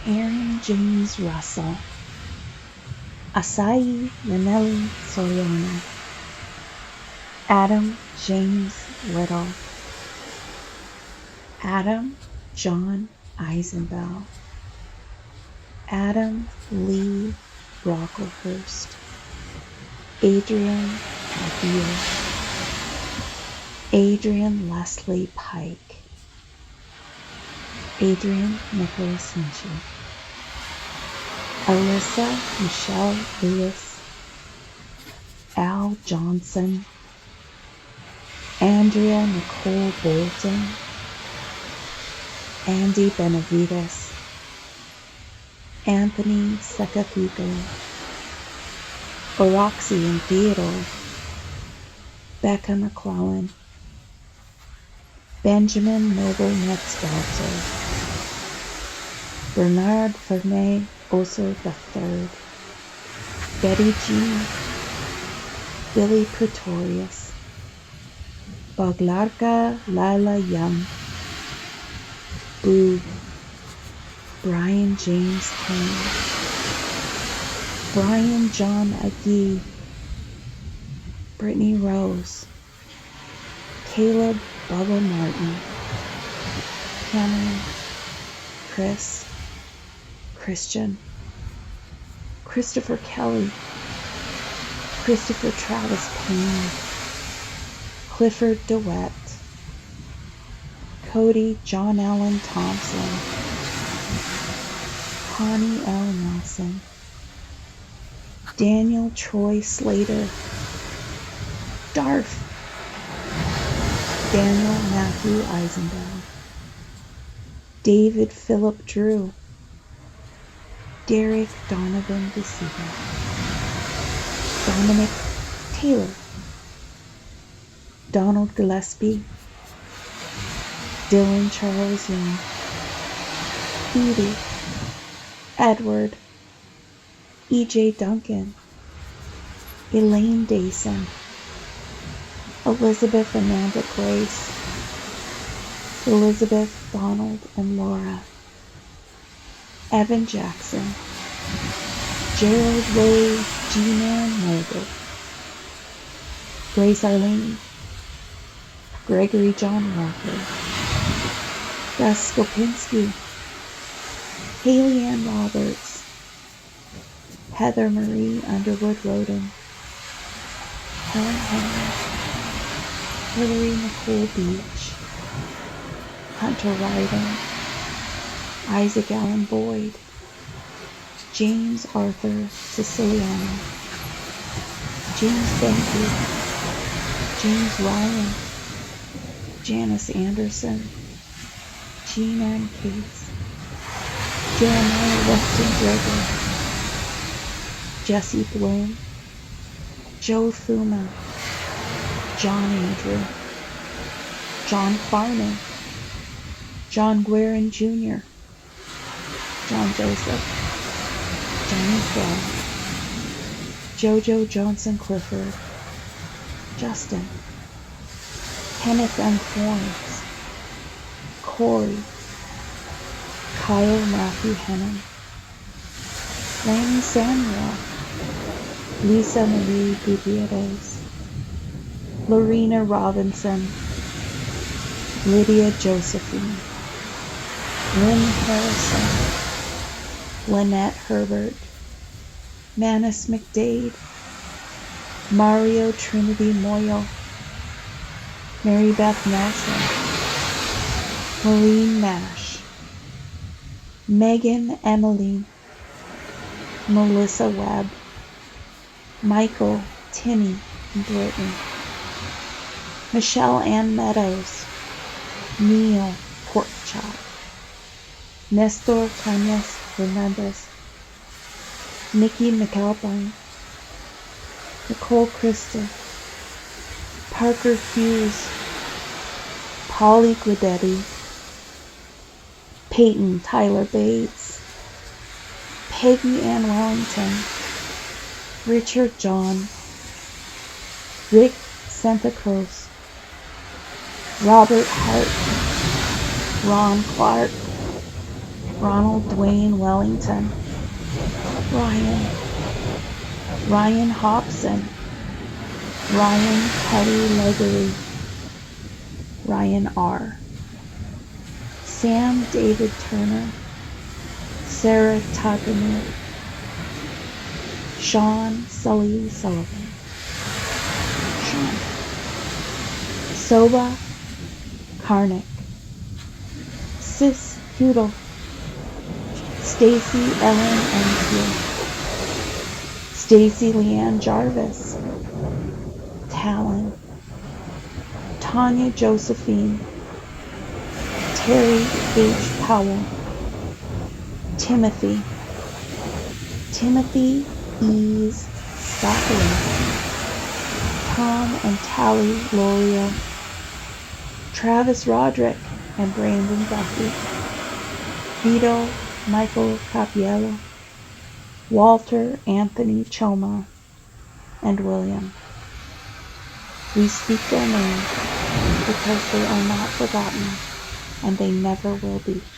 Aaron James Russell, Asai Lanelli Soriano, Adam James Little, Adam John Eisenbell, Adam Lee Brocklehurst, Adrian Albier, Adrian Leslie Pike, Adrian Nicholas Hinchey, Alyssa Michelle Lewis, Al Johnson, Andrea Nicole Bolton, Andy Benavides, Anthony Secafigo, Oroxy and Theodore, Becca McClellan, Benjamin Noble Netzbalzer, Bernard Fernay Oser III, Betty G, Billy Pretorius, Boglarka Lila Young, Boo, Brian James Kane, Brian John Agee, Brittany Rose, Caleb Bubba Martin, Cameron, Chris, Christian, Christopher Kelly, Christopher Travis Payne, Clifford DeWitt, Cody John Allen Thompson, Connie L. Nelson, Daniel Troy Slater, Darth, Daniel Matthew Eisenbell, David Philip Drew, Derek Donovan DeSiva, Dominic Taylor, Donald Gillespie, Dylan Charles Young, Edie, Edward, E.J. Duncan, Elaine Dayson, Elizabeth Amanda Grace, Elizabeth Donald and Laura, Evan Jackson, Gerald Ray G-Man Mogul, Grace Arlene, Gregory John Walker, Gus Skopinski, Haley Ann Roberts, Heather Marie Underwood Roden, Helen Henry, Hillary Nicole Beach, Hunter Ryden, Isaac Allen Boyd, James Arthur Siciliano, James Benke, James Ryan, Janice Anderson, Jean Ann Case, Jeremiah Weston Gregory, Jesse Bloom, Joe Thuma, John Andrew, John Farman, John Guerin Jr., John Joseph, Johnny Flaw, Jojo Johnson Clifford, Justin, Kenneth M. Fornes, Corey, Kyle Matthew Hennon, Lanny Samuel, Lisa Marie Gutierrez, Lorena Robinson, Lydia Josephine, Lynn Harrison, Lynette Herbert, Manus McDade, Mario Trinity Moyle, Mary Beth Nelson, Maureen Nash, Megan Emily, Melissa Webb, Michael, Timmy, and Brittany, Michelle Ann Meadows, Neil Porkchop, Nestor Cañas Hernandez, Nikki McAlpine, Nicole Christa, Parker Hughes, Polly Guidetti, Peyton Tyler Bates, Peggy Ann Wellington, Richard John, Rick Santa Cruz, Robert Hart, Ron Clark, Ronald Dwayne Wellington, Ryan Hobson, Ryan Kelly Leggery, Ryan R. Sam David Turner, Sarah Taganu, Sean Sully Sullivan, Soba Karnick, Sis Hudel, Stacy Ellen Enfield, Stacy Leanne Jarvis, Talon, Tanya Josephine, Terry H. Powell, Timothy Ease Stockley, Tom and Tally Loria, Travis Roderick and Brandon Duffy, Vito Michael Capiello, Walter Anthony Choma, and William. We speak their names because they are not forgotten, and they never will be.